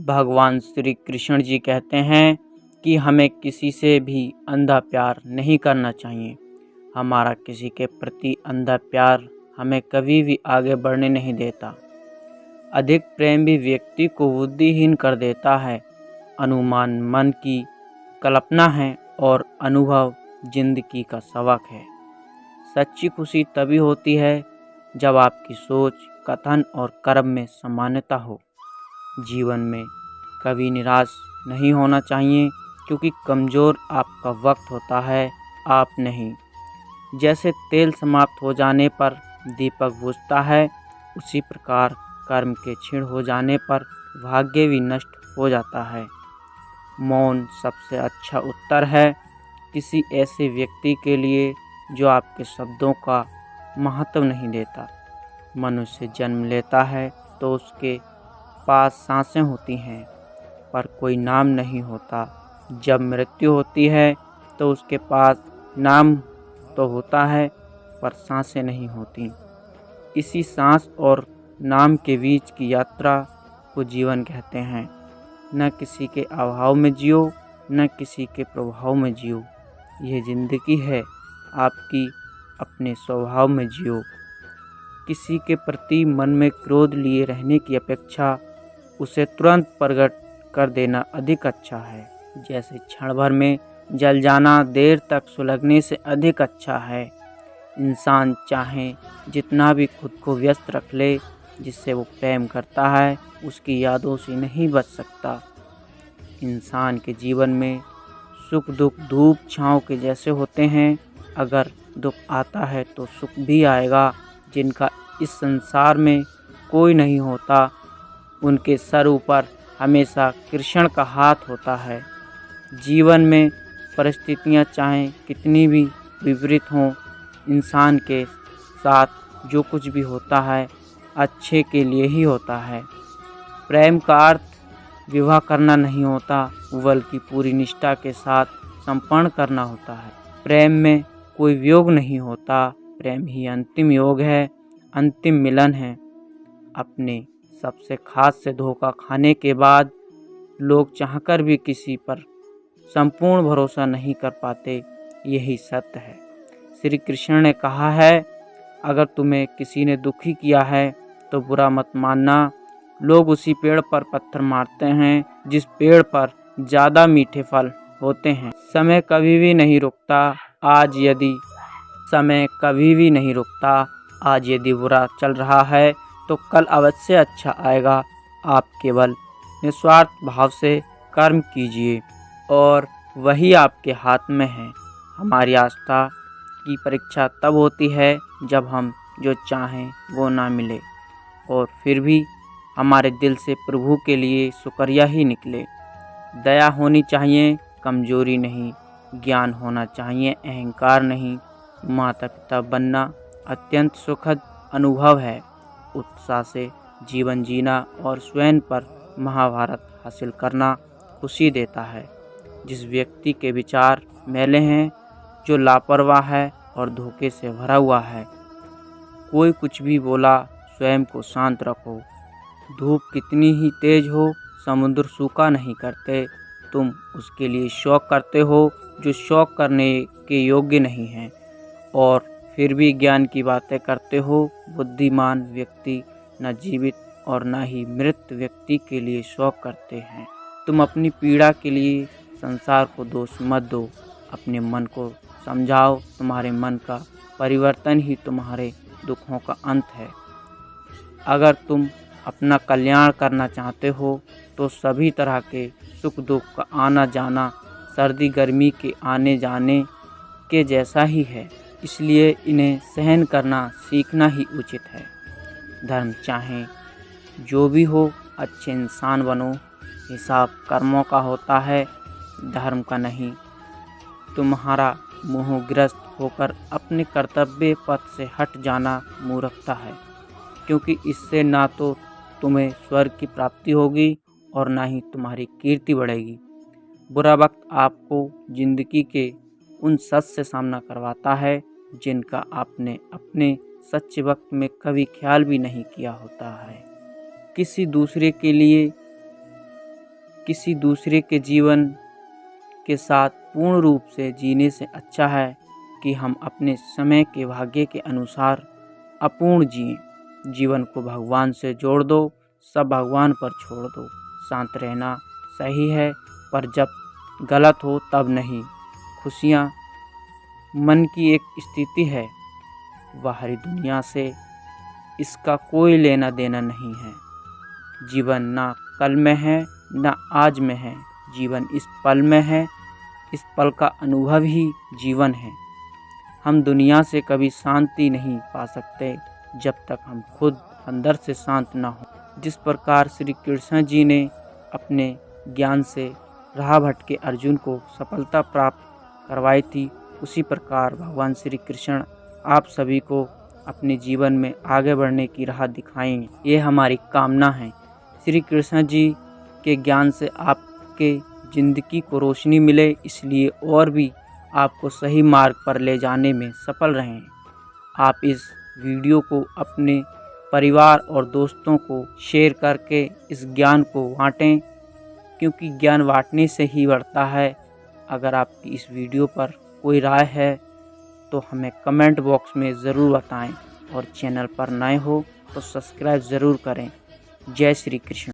भगवान श्री कृष्ण जी कहते हैं कि हमें किसी से भी अंधा प्यार नहीं करना चाहिए। हमारा किसी के प्रति अंधा प्यार हमें कभी भी आगे बढ़ने नहीं देता। अधिक प्रेम भी व्यक्ति को बुद्धिहीन कर देता है। अनुमान मन की कल्पना है और अनुभव जिंदगी का सबक है। सच्ची खुशी तभी होती है जब आपकी सोच, कथन और कर्म में समानता हो। जीवन में कभी निराश नहीं होना चाहिए, क्योंकि कमज़ोर आपका वक्त होता है, आप नहीं। जैसे तेल समाप्त हो जाने पर दीपक बुझता है, उसी प्रकार कर्म के क्षीण हो जाने पर भाग्य भी नष्ट हो जाता है। मौन सबसे अच्छा उत्तर है किसी ऐसे व्यक्ति के लिए जो आपके शब्दों का महत्व नहीं देता। मनुष्य जन्म लेता है तो उसके पास सांसें होती हैं, पर कोई नाम नहीं होता। जब मृत्यु होती है तो उसके पास नाम तो होता है, पर सांसें नहीं होती। इसी सांस और नाम के बीच की यात्रा को जीवन कहते हैं। न किसी के अभाव में जियो, न किसी के प्रभाव में जियो। यह जिंदगी है, आपकी अपने स्वभाव में जियो। किसी के प्रति मन में क्रोध लिए रहने की अपेक्षा उसे तुरंत प्रकट कर देना अधिक अच्छा है। जैसे क्षण भर में जल जाना देर तक सुलगने से अधिक अच्छा है। इंसान चाहे जितना भी खुद को व्यस्त रख ले, जिससे वो प्रेम करता है उसकी यादों से नहीं बच सकता। इंसान के जीवन में सुख दुख धूप छाँव के जैसे होते हैं। अगर दुख आता है तो सुख भी आएगा। जिनका इस संसार में कोई नहीं होता, उनके सर ऊपर हमेशा कृष्ण का हाथ होता है। जीवन में परिस्थितियां चाहे कितनी भी विपरीत हों, इंसान के साथ जो कुछ भी होता है अच्छे के लिए ही होता है। प्रेम का अर्थ विवाह करना नहीं होता, बल्कि पूरी निष्ठा के साथ संपन्न करना होता है। प्रेम में कोई वियोग नहीं होता, प्रेम ही अंतिम योग है, अंतिम मिलन है। अपने सबसे खास से धोखा खाने के बाद लोग चाहकर भी किसी पर संपूर्ण भरोसा नहीं कर पाते। यही सत्य है। श्री कृष्ण ने कहा है, अगर तुम्हें किसी ने दुखी किया है तो बुरा मत मानना। लोग उसी पेड़ पर पत्थर मारते हैं जिस पेड़ पर ज़्यादा मीठे फल होते हैं। समय कभी भी नहीं रुकता। आज यदि बुरा चल रहा है तो कल अवश्य अच्छा आएगा। आप केवल निस्वार्थ भाव से कर्म कीजिए और वही आपके हाथ में है। हमारी आस्था की परीक्षा तब होती है जब हम जो चाहें वो ना मिले और फिर भी हमारे दिल से प्रभु के लिए शुक्रिया ही निकले। दया होनी चाहिए, कमजोरी नहीं। ज्ञान होना चाहिए, अहंकार नहीं। माता पिता बनना अत्यंत सुखद अनुभव है। उत्साह से जीवन जीना और स्वयं पर महाभारत हासिल करना खुशी देता है। जिस व्यक्ति के विचार मैले हैं, जो लापरवाह है और धोखे से भरा हुआ है, कोई कुछ भी बोला, स्वयं को शांत रखो। धूप कितनी ही तेज हो, समुद्र सूखा नहीं करते। तुम उसके लिए शौक करते हो जो शौक करने के योग्य नहीं है, और फिर भी ज्ञान की बातें करते हो। बुद्धिमान व्यक्ति न जीवित और न ही मृत व्यक्ति के लिए शौक करते हैं। तुम अपनी पीड़ा के लिए संसार को दोष मत दो, अपने मन को समझाओ। तुम्हारे मन का परिवर्तन ही तुम्हारे दुखों का अंत है। अगर तुम अपना कल्याण करना चाहते हो तो सभी तरह के सुख दुख का आना जाना सर्दी गर्मी के आने जाने के जैसा ही है, इसलिए इन्हें सहन करना सीखना ही उचित है। धर्म चाहे जो भी हो, अच्छे इंसान बनो। हिसाब कर्मों का होता है, धर्म का नहीं। तुम्हारा मोहग्रस्त होकर अपने कर्तव्य पथ से हट जाना मूर्खता है, क्योंकि इससे ना तो तुम्हें स्वर्ग की प्राप्ति होगी और ना ही तुम्हारी कीर्ति बढ़ेगी। बुरा वक्त आपको जिंदगी के उन सच से सामना करवाता है जिनका आपने अपने सच्चे वक्त में कभी ख्याल भी नहीं किया होता है। किसी दूसरे के लिए किसी दूसरे के जीवन के साथ पूर्ण रूप से जीने से अच्छा है कि हम अपने समय के भाग्य के अनुसार अपूर्ण जिएं। जीवन को भगवान से जोड़ दो, सब भगवान पर छोड़ दो। शांत रहना सही है, पर जब गलत हो तब नहीं। खुशियाँ मन की एक स्थिति है, बाहरी दुनिया से इसका कोई लेना देना नहीं है। जीवन ना कल में है ना आज में है, जीवन इस पल में है। इस पल का अनुभव ही जीवन है। हम दुनिया से कभी शांति नहीं पा सकते जब तक हम खुद अंदर से शांत ना हो। जिस प्रकार श्री कृष्ण जी ने अपने ज्ञान से राह भटके अर्जुन को सफलता प्राप्त करवाई थी, उसी प्रकार भगवान श्री कृष्ण आप सभी को अपने जीवन में आगे बढ़ने की राह दिखाएंगे। ये हमारी कामना है। श्री कृष्ण जी के ज्ञान से आपके ज़िंदगी को रोशनी मिले, इसलिए और भी आपको सही मार्ग पर ले जाने में सफल रहें। आप इस वीडियो को अपने परिवार और दोस्तों को शेयर करके इस ज्ञान को बांटें, क्योंकि ज्ञान बांटने से ही बढ़ता है। अगर आपकी इस वीडियो पर कोई राय है तो हमें कमेंट बॉक्स में ज़रूर बताएं, और चैनल पर नए हो तो सब्सक्राइब ज़रूर करें। जय श्री कृष्ण।